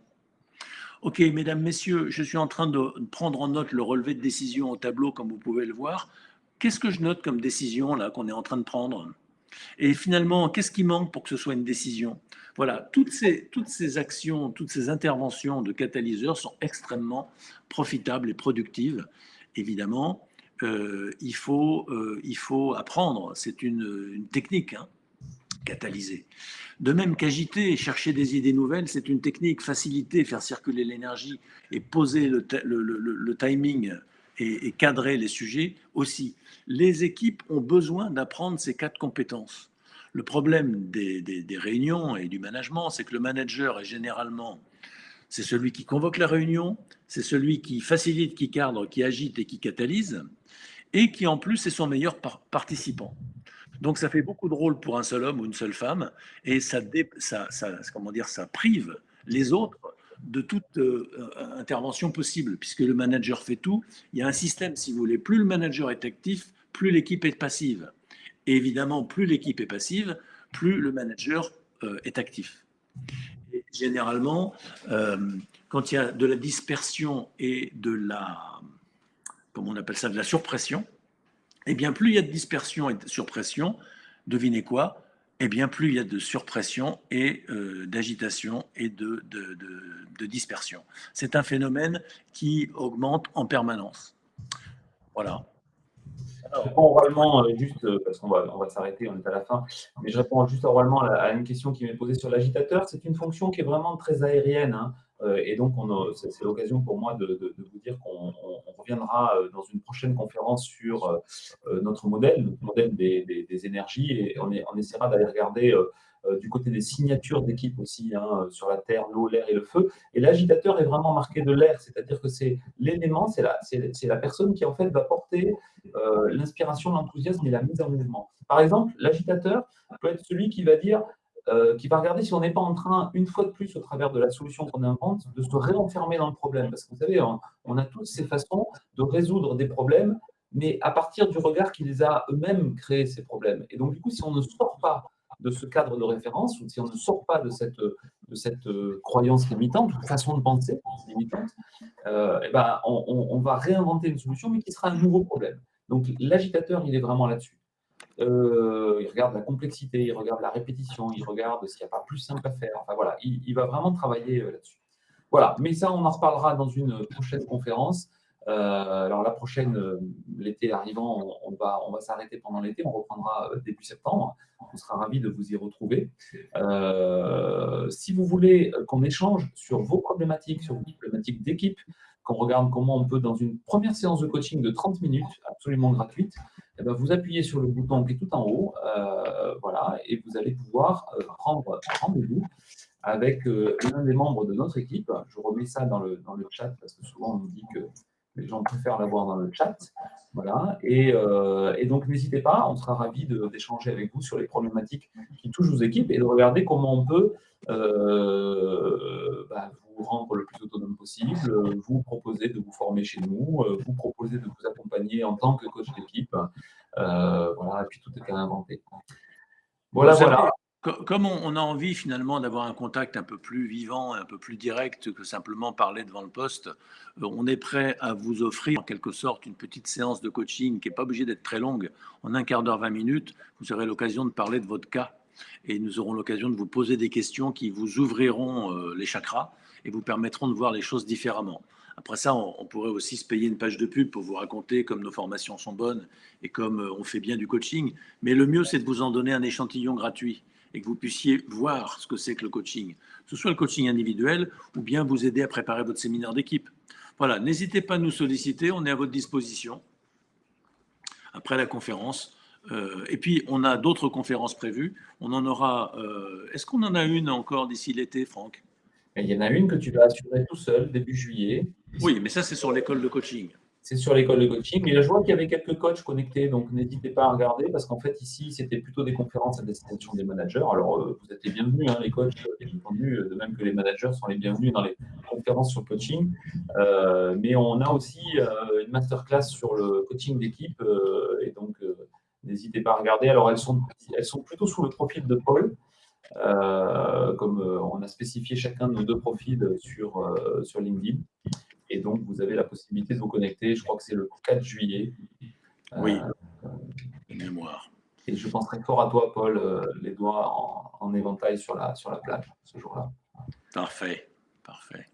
Ok, mesdames, messieurs, je suis en train de prendre en note le relevé de décision au tableau, comme vous pouvez le voir. Qu'est-ce que je note comme décision là qu'on est en train de prendre? Et finalement, qu'est-ce qui manque pour que ce soit une décision? Voilà, toutes ces actions, toutes ces interventions de catalyseurs sont extrêmement profitables et productives. Évidemment, il faut apprendre. C'est une technique, hein, catalyser. De même qu'agiter, chercher des idées nouvelles, c'est une technique. Faciliter, faire circuler l'énergie et poser le timing et cadrer les sujets aussi. Les équipes ont besoin d'apprendre ces 4 compétences. Le problème des réunions et du management, c'est que le manager est généralement, c'est celui qui convoque la réunion, c'est celui qui facilite, qui cadre, qui agite et qui catalyse, et qui en plus est son meilleur participant. Donc ça fait beaucoup de rôles pour un seul homme ou une seule femme, et ça prive les autres de toute intervention possible, puisque le manager fait tout. Il y a un système, si vous voulez, plus le manager est actif, plus l'équipe est passive. Et évidemment, plus l'équipe est passive, plus le manager est actif. Et généralement, quand il y a de la dispersion et de la, comment on appelle ça, de la surpression, eh bien, plus il y a de dispersion et de surpression, devinez quoi? Eh bien, plus il y a de surpression et d'agitation et de dispersion. C'est un phénomène qui augmente en permanence. Voilà. Je réponds oralement, juste parce qu'on va s'arrêter, on est à la fin, mais je réponds juste oralement à une question qui m'est posée sur l'agitateur. C'est une fonction qui est vraiment très aérienne, hein, et donc c'est l'occasion pour moi de vous dire qu'on reviendra dans une prochaine conférence sur notre modèle des énergies, et on essaiera d'aller regarder du côté des signatures d'équipe aussi, hein, sur la terre, l'eau, l'air et le feu. Et l'agitateur est vraiment marqué de l'air, c'est-à-dire que c'est l'élément, c'est la personne qui en fait va porter l'inspiration, l'enthousiasme et la mise en mouvement. Par exemple, l'agitateur peut être celui qui va dire, qui va regarder si on n'est pas en train, une fois de plus, au travers de la solution qu'on invente, de se réenfermer dans le problème. Parce que vous savez, on a tous ces façons de résoudre des problèmes, mais à partir du regard qui les a eux-mêmes créés, ces problèmes. Et donc, du coup, si on ne sort pas de ce cadre de référence, ou si on ne sort pas de cette croyance limitante, ou façon de penser limitante, eh ben, on va réinventer une solution, mais qui sera un nouveau problème. Donc l'agitateur, il est vraiment là-dessus. Il regarde la complexité, il regarde la répétition, il regarde s'il n'y a pas plus simple à faire. Enfin voilà, il va vraiment travailler là-dessus. Voilà, mais ça, on en reparlera dans une prochaine conférence. Alors la prochaine, l'été arrivant, on va s'arrêter pendant l'été, on reprendra début septembre. On sera ravis de vous y retrouver. Si vous voulez qu'on échange sur vos problématiques, sur vos problématiques d'équipe, qu'on regarde comment on peut, dans une première séance de coaching de 30 minutes, absolument gratuite, eh ben, vous appuyez sur le bouton qui est tout en haut, voilà, et vous allez pouvoir prendre rendez-vous avec l'un des membres de notre équipe. Je remets ça dans le chat parce que souvent on nous dit que les gens préfèrent l'avoir dans le chat. Voilà. Et donc n'hésitez pas, on sera ravis d'échanger avec vous sur les problématiques qui touchent vos équipes et de regarder comment on peut vous rendre le plus autonome possible, vous proposer de vous former chez nous, vous proposer de vous accompagner en tant que coach d'équipe. Voilà, et puis tout est à inventer. Voilà, voilà. Comme on a envie finalement d'avoir un contact un peu plus vivant, un peu plus direct que simplement parler devant le poste, on est prêt à vous offrir en quelque sorte une petite séance de coaching qui n'est pas obligée d'être très longue. En un quart d'heure, 20 minutes, vous aurez l'occasion de parler de votre cas et nous aurons l'occasion de vous poser des questions qui vous ouvriront les chakras et vous permettront de voir les choses différemment. Après ça, on pourrait aussi se payer une page de pub pour vous raconter comme nos formations sont bonnes et comme on fait bien du coaching. Mais le mieux, c'est de vous en donner un échantillon gratuit et que vous puissiez voir ce que c'est que le coaching, que ce soit le coaching individuel ou bien vous aider à préparer votre séminaire d'équipe. Voilà, n'hésitez pas à nous solliciter, on est à votre disposition après la conférence. Et puis, on a d'autres conférences prévues. On en aura. Est-ce qu'on en a une encore d'ici l'été, Franck? Il y en a une que tu vas assurer tout seul, début juillet. Oui, mais ça, c'est sur l'école de coaching. C'est sur l'école de coaching. Mais je vois qu'il y avait quelques coachs connectés, donc n'hésitez pas à regarder, parce qu'en fait, ici, c'était plutôt des conférences à destination des managers. Alors, vous êtes les bienvenus, hein, les coachs, bien entendu, de même que les managers sont les bienvenus dans les conférences sur le coaching. Mais on a aussi une masterclass sur le coaching d'équipe, et donc, n'hésitez pas à regarder. Alors, elles sont plutôt sous le profil de Paul. Comme on a spécifié chacun de nos 2 profils sur LinkedIn. Et donc, vous avez la possibilité de vous connecter. Je crois que c'est le 4 juillet. Oui, de mémoire. Et je penserai fort à toi, Paul, les doigts en éventail sur la plage ce jour-là. Parfait, parfait.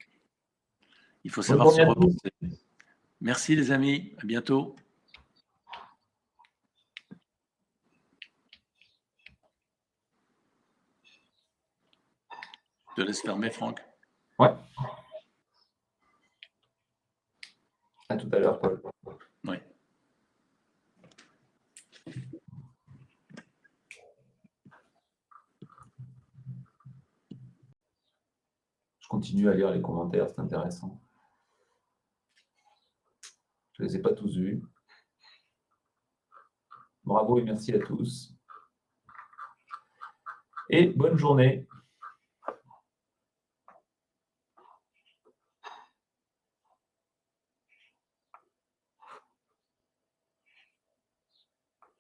Il faut savoir se reposer. Merci les amis, à bientôt. Je te laisse fermer, Franck. Ouais. À tout à l'heure, Paul. Oui. Je continue à lire les commentaires, c'est intéressant. Je ne les ai pas tous vus. Bravo et merci à tous. Et bonne journée.